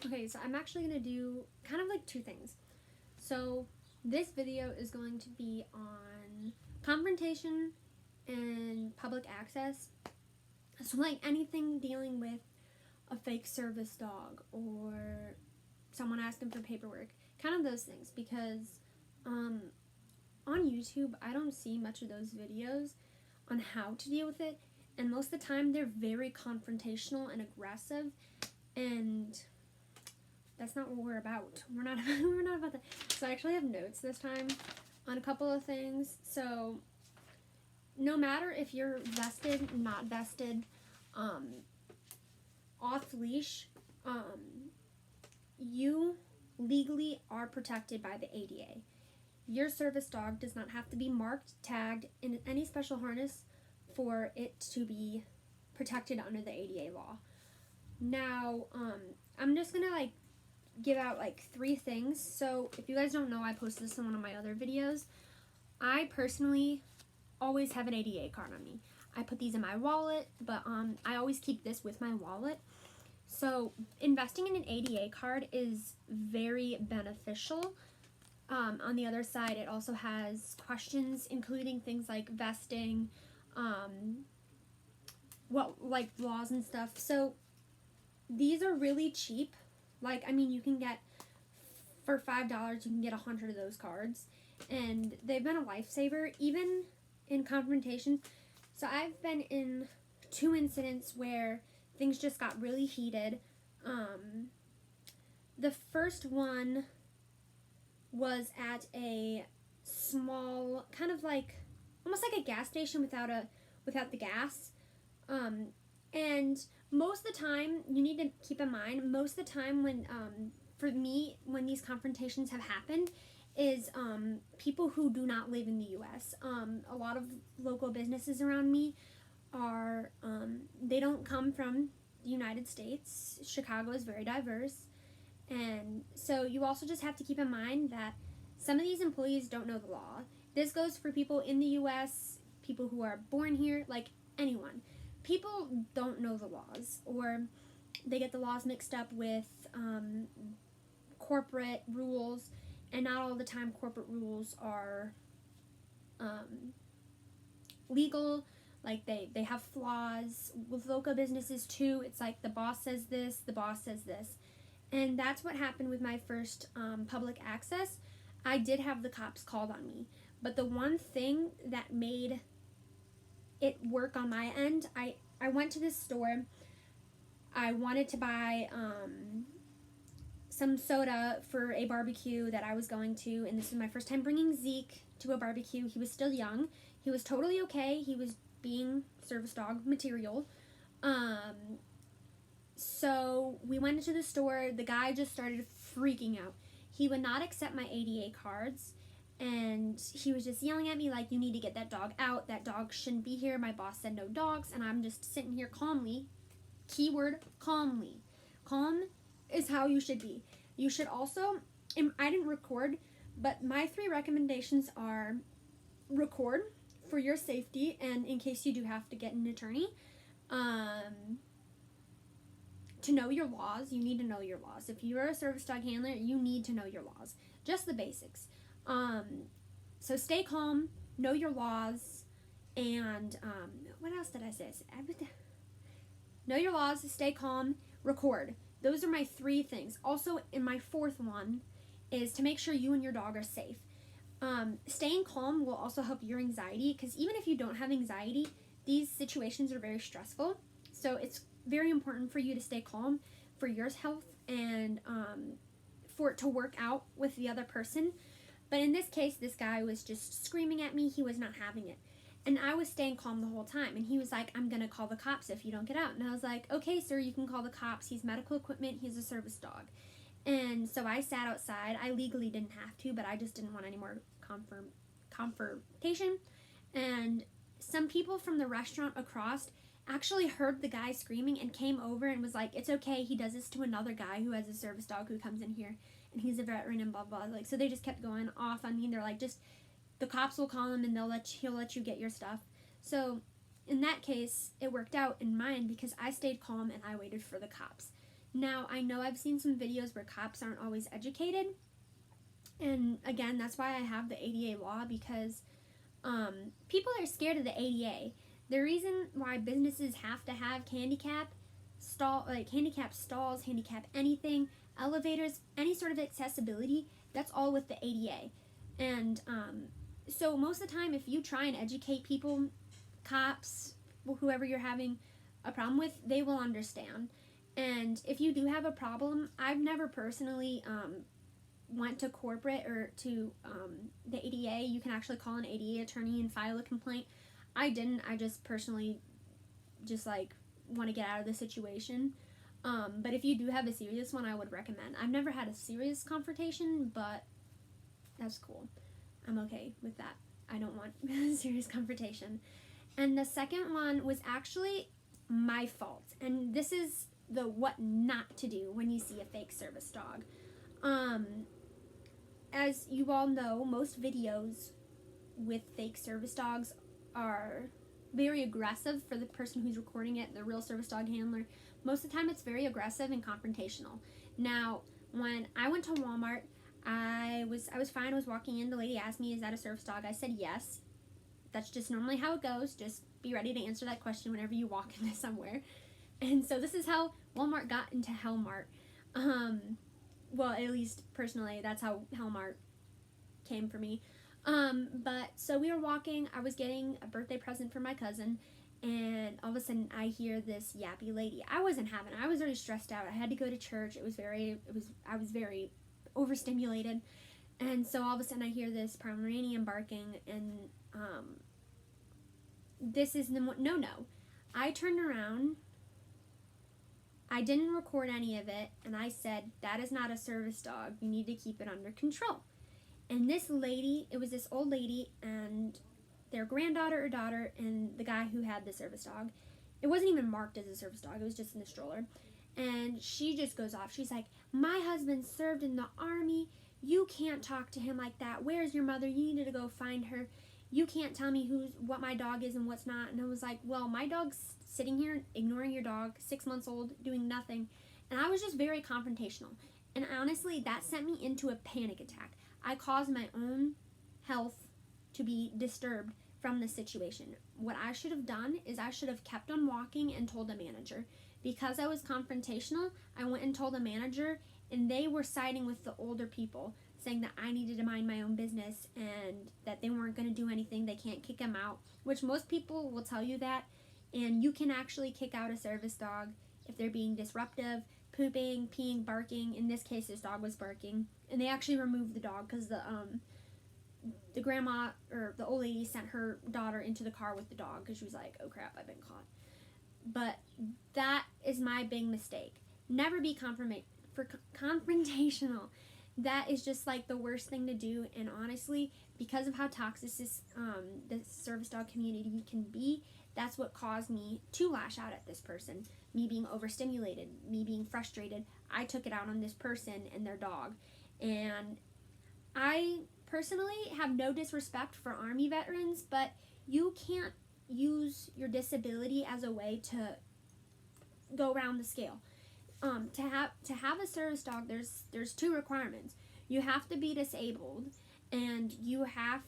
Okay, so I'm actually going to do kind of like two things. So this video is going to be on confrontation and public access. So like anything dealing with a fake service dog or someone asking for paperwork, kind of those things, because on YouTube I don't see much of those videos on how to deal with it, and most of the time they're very confrontational and aggressive, and that's not what we're about. We're not about that. So I actually have notes this time on a couple of things. So no matter if you're vested, not vested, off leash, you legally are protected by the ADA. Your service dog does not have to be marked, tagged in any special harness for it to be protected under the ADA law. Now, I'm just gonna give out three things. So if you guys don't know, I posted this in one of my other videos. I personally always have an ADA card on me. I put these in my wallet, but I always keep this with my wallet. So investing in an ADA card is very beneficial. On the other side, it also has questions, including things like vesting, laws and stuff. So these are really cheap. You can get, for $5, you can get 100 of those cards. And they've been a lifesaver, even in confrontation. So I've been in 2 incidents where things just got really heated. The first one was at a small, kind of almost like a gas station without the gas. And most of the time, you need to keep in mind, most of the time when these confrontations have happened is people who do not live in the U.S. A lot of local businesses around me are, they don't come from the United States. Chicago is very diverse. And so you also just have to keep in mind that some of these employees don't know the law. This goes for people in the U.S., people who are born here, anyone. People don't know the laws, or they get the laws mixed up with corporate rules, and not all the time corporate rules are legal. They have flaws. With local businesses too, it's like the boss says this, the boss says this. And that's what happened with my first public access. I did have the cops called on me, but the one thing that made it work on my end, I went to this store. I wanted to buy some soda for a barbecue that I was going to, and this was my first time bringing Zeke to a barbecue. He was still young. He was totally okay. He was being service dog material. So we went into the store. The guy just started freaking out. He would not accept my ADA cards, and he was just yelling at me you need to get that dog out. That dog shouldn't be here. My boss said no dogs, and I'm just sitting here calmly. Keyword, calmly. Calm is how you should be. You should also, I didn't record, but my 3 recommendations are: record for your safety and in case you do have to get an attorney. To know your laws, you need to know your laws. If you're a service dog handler, you need to know your laws. Just the basics. So stay calm, know your laws, and what else did I say? Know your laws, stay calm, record. Those are my 3 things. Also, in my 4th one is to make sure you and your dog are safe. Staying calm will also help your anxiety, because even if you don't have anxiety, these situations are very stressful. So it's very important for you to stay calm for your health and for it to work out with the other person. But in this case, this guy was just screaming at me. He was not having it. And I was staying calm the whole time. And he was like, I'm going to call the cops if you don't get out. And I was like, okay, sir, you can call the cops. He's medical equipment. He's a service dog. And so I sat outside. I legally didn't have to, but I just didn't want any more confrontation. And some people from the restaurant across actually heard the guy screaming and came over and was like, it's okay, he does this to another guy who has a service dog who comes in here, and he's a veteran and blah blah. So they just kept going off on me, and they're like, just the cops will call him and he'll let you get your stuff. So in that case, it worked out in mine because I stayed calm and I waited for the cops. Now, I know I've seen some videos where cops aren't always educated, and again, that's why I have the ADA law, because people are scared of the ADA. The reason why businesses have to have handicap stalls, handicap anything, elevators, any sort of accessibility, that's all with the ADA. And so most of the time, if you try and educate people, cops, whoever you're having a problem with, they will understand. And if you do have a problem, I've never personally went to corporate or to the ADA. You can actually call an ADA attorney and file a complaint. I didn't. I just personally want to get out of the situation. But if you do have a serious one, I would recommend. I've never had a serious confrontation, but that's cool. I'm okay with that. I don't want a serious confrontation. And the second one was actually my fault. And this is the what not to do when you see a fake service dog. As you all know, most videos with fake service dogs are very aggressive for the person who's recording it, the real service dog handler. Most of the time it's very aggressive and confrontational. Now, when I went to Walmart, I was fine. I was walking in. The lady asked me, "Is that a service dog?" I said yes. That's just normally how it goes. Just be ready to answer that question whenever you walk into somewhere. And so this is how Walmart got into Hellmart. Well, at least personally, that's how Hellmart came for me. But so we were walking. I was getting a birthday present for my cousin, and all of a sudden I hear this yappy lady. I wasn't having it. I was already stressed out. I had to go to church. I was very overstimulated. And so all of a sudden I hear this Pomeranian barking, and this is no. I turned around. I didn't record any of it, and I said, "That is not a service dog. You need to keep it under control." And this lady, it was this old lady and their granddaughter or daughter and the guy who had the service dog. It wasn't even marked as a service dog. It was just in the stroller. And she just goes off. She's like, "My husband served in the army. You can't talk to him like that. Where's your mother? You needed to go find her. You can't tell me what my dog is and what's not." And I was like, well, my dog's sitting here ignoring your dog, 6 months old, doing nothing. And I was just very confrontational. And honestly, that sent me into a panic attack. I caused my own health to be disturbed from the situation. What I should have done is I should have kept on walking and told the manager. Because I was confrontational, I went and told the manager, and they were siding with the older people, saying that I needed to mind my own business and that they weren't going to do anything. They can't kick him out, which most people will tell you that. And you can actually kick out a service dog if they're being disruptive, pooping, peeing, barking. In this case, this dog was barking. And they actually removed the dog because the grandma or the old lady sent her daughter into the car with the dog because she was like, "Oh crap, I've been caught." But that is my big mistake. Never be confrontational. That is just like the worst thing to do. And honestly, because of how toxic the service dog community can be, that's what caused me to lash out at this person. Me being overstimulated, me being frustrated, I took it out on this person and their dog. And I personally have no disrespect for Army veterans, but you can't use your disability as a way to go around the scale. To have a service dog, there's 2 requirements. You have to be disabled, and you have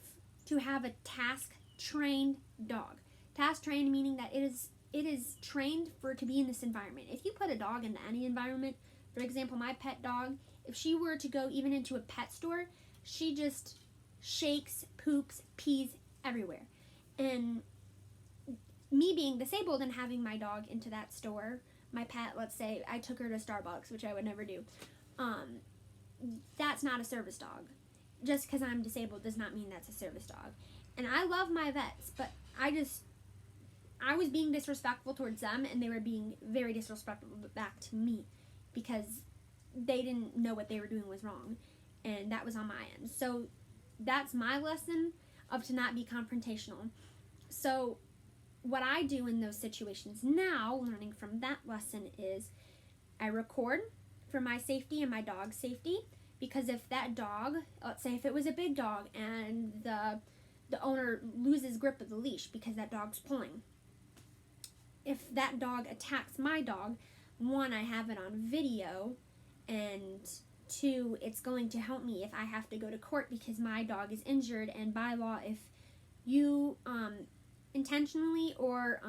to have a task-trained dog. Task-trained meaning that it is trained to be in this environment. If you put a dog into any environment, for example, my pet dog, if she were to go even into a pet store, she just shakes, poops, pees everywhere. And me being disabled and having my dog into that store, my pet, let's say I took her to Starbucks, which I would never do, that's not a service dog. Just because I'm disabled does not mean that's a service dog. And I love my vets, but I was being disrespectful towards them, and they were being very disrespectful back to me because they didn't know what they were doing was wrong, and that was on my end. So that's my lesson of to not be confrontational. So what I do in those situations now, learning from that lesson, is I record for my safety and my dog's safety, because if that dog, let's say if it was a big dog and the owner loses grip of the leash because that dog's pulling, if that dog attacks my dog, one, I have it on video, and two, it's going to help me if I have to go to court because my dog is injured. And by law, if you intentionally or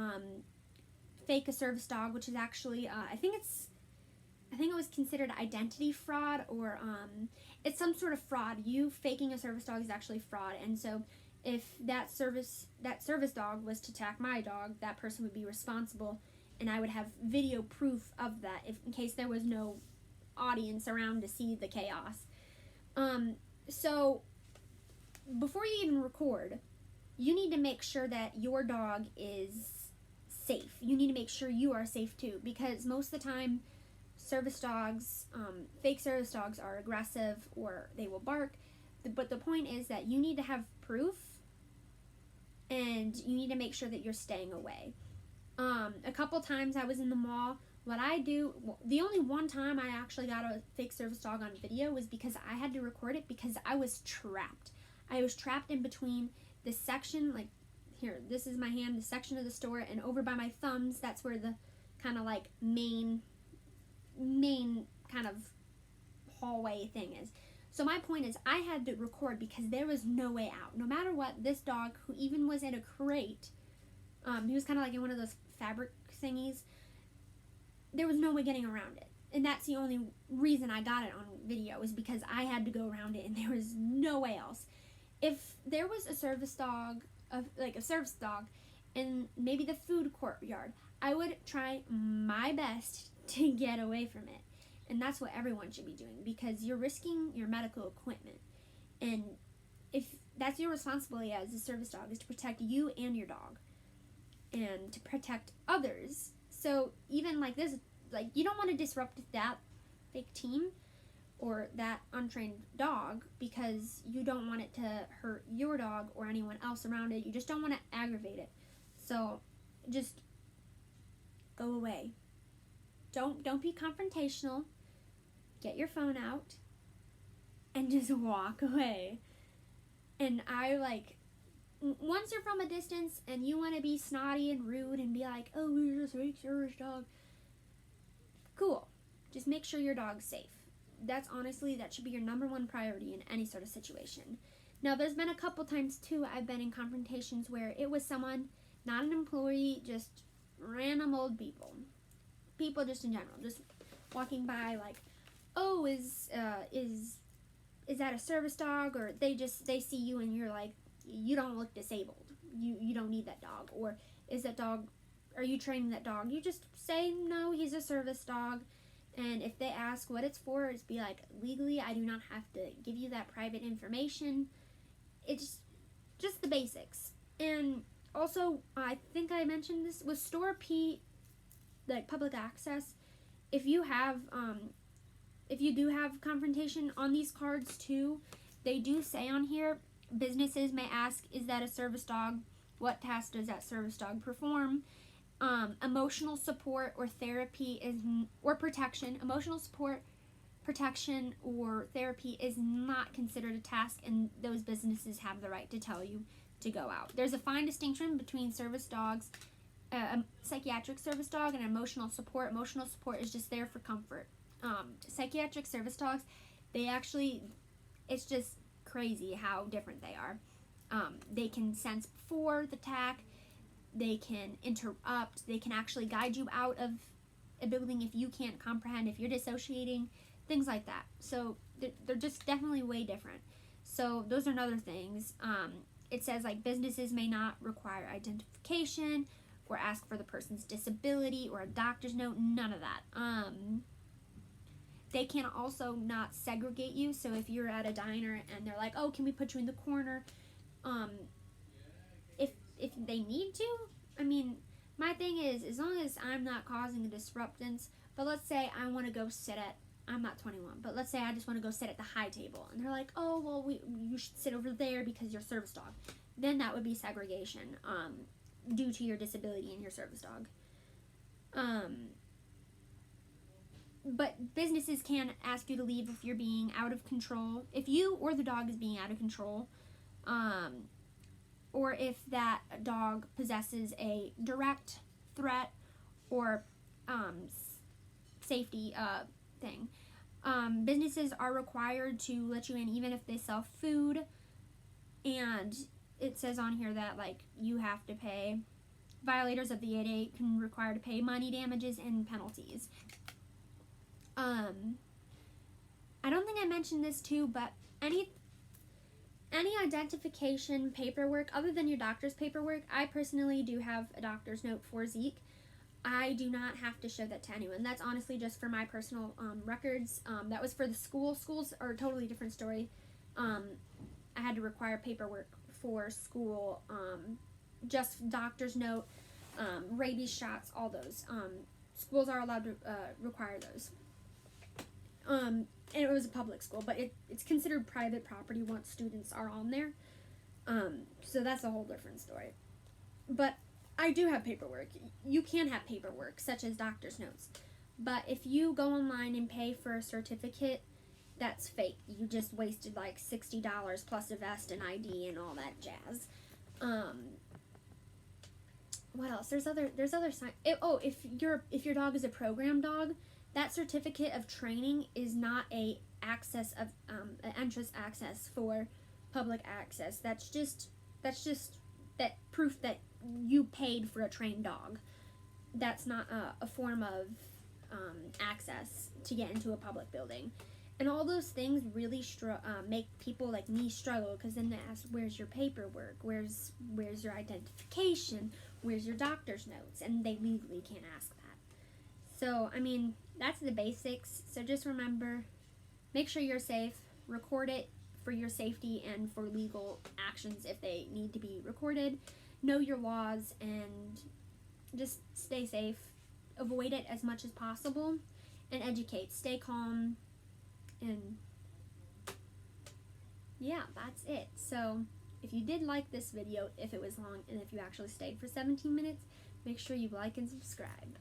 fake a service dog, which is actually I think it was considered identity fraud, or it's some sort of fraud. You faking a service dog is actually fraud. And so if that service dog was to attack my dog, that person would be responsible, and I would have video proof of that if in case there was no audience around to see the chaos. So before you even record, you need to make sure that your dog is safe. You need to make sure you are safe too, because most of the time service dogs, fake service dogs, are aggressive or they will bark. But the point is that you need to have proof, and you need to make sure that you're staying away. A couple times I was in the mall. What I do, the only one time I actually got a fake service dog on video was because I had to record it because I was trapped. I was trapped in between the section, like here, this is my hand, the section of the store, and over by my thumbs, that's where the kind of like main kind of hallway thing is. So my point is, I had to record because there was no way out. No matter what, this dog, who even was in a crate, he was kind of like in one of those fabric thingies, there was no way getting around it. And that's the only reason I got it on video, is because I had to go around it and there was no way else. If there was a service dog, in maybe the food courtyard, I would try my best to get away from it. And that's what everyone should be doing, because you're risking your medical equipment. And if that's your responsibility as a service dog, is to protect you and your dog and to protect others. So even like this, like, you don't want to disrupt that fake team or that untrained dog because you don't want it to hurt your dog or anyone else around it. You just don't want to aggravate it. So just go away. Don't be confrontational. Get your phone out and just walk away. And once you're from a distance and you want to be snotty and rude and be like, oh, we're just a fake service dog, cool. Just make sure your dog's safe. That should be your number one priority in any sort of situation. Now, there's been a couple times too I've been in confrontations where it was someone, not an employee, just random old people just in general, just walking by like, oh, is that a service dog? Or they see you and you're like, you don't look disabled, you don't need that dog. Or is that dog, are you training that dog? You just say, no, he's a service dog. And if they ask what it's for, just be like, legally, I do not have to give you that private information. It's just the basics. And also, I think I mentioned this, with Store P, like public access, if you do have confrontation on these cards too, they do say on here, businesses may ask, is that a service dog? What task does that service dog perform? Emotional support or therapy or protection. Emotional support, protection, or therapy is not considered a task, and those businesses have the right to tell you to go out. There's a fine distinction between service dogs, a psychiatric service dog, and emotional support. Emotional support is just there for comfort. Psychiatric service dogs, it's just crazy how different they are. They can sense before the attack. They can interrupt. They can actually guide you out of a building if you can't comprehend, if you're dissociating, things like that. So they're just definitely way different. So those are other things. It says like businesses may not require identification or ask for the person's disability or a doctor's note. None of that. They can also not segregate you. So if you're at a diner and they're like, oh, can we put you in the corner? If they need to, I mean, my thing is, as long as I'm not causing a disruptance, but let's say I want to go I'm not 21, but let's say I just want to go sit at the high table, and they're like, oh, well, you should sit over there because you're service dog. Then that would be segregation, due to your disability and your service dog. But businesses can ask you to leave if you're being out of control, if you or the dog is being out of control, or if that dog possesses a direct threat or safety thing. Businesses are required to let you in even if they sell food, and it says on here that like you have to pay. Violators of the 8A can require to pay money damages and penalties. I don't think I mentioned this too, but any identification paperwork other than your doctor's paperwork, I personally do have a doctor's note for Zeke. I do not have to show that to anyone. That's honestly just for my personal records. That was for the school. Schools are a totally different story. I had to require paperwork for school, just doctor's note, rabies shots, all those. Schools are allowed to require those. And it was a public school, but it's considered private property once students are on there. So that's a whole different story. But I do have paperwork. You can have paperwork, such as doctor's notes. But if you go online and pay for a certificate, that's fake. You just wasted like $60 plus a vest and ID and all that jazz. What else? There's other signs. If your dog is a program dog, that certificate of training is not an entrance access for public access. That's just that proof that you paid for a trained dog. That's not a form of access to get into a public building. And all those things really make people like me struggle, because then they ask, where's your paperwork? Where's your identification? Where's your doctor's notes? And they legally can't ask that. So, I mean, that's the basics. So just remember, make sure you're safe. Record it for your safety and for legal actions if they need to be recorded. Know your laws and just stay safe. Avoid it as much as possible. And educate. Stay calm. And yeah, that's it. So if you did like this video, if it was long, and if you actually stayed for 17 minutes, make sure you like and subscribe.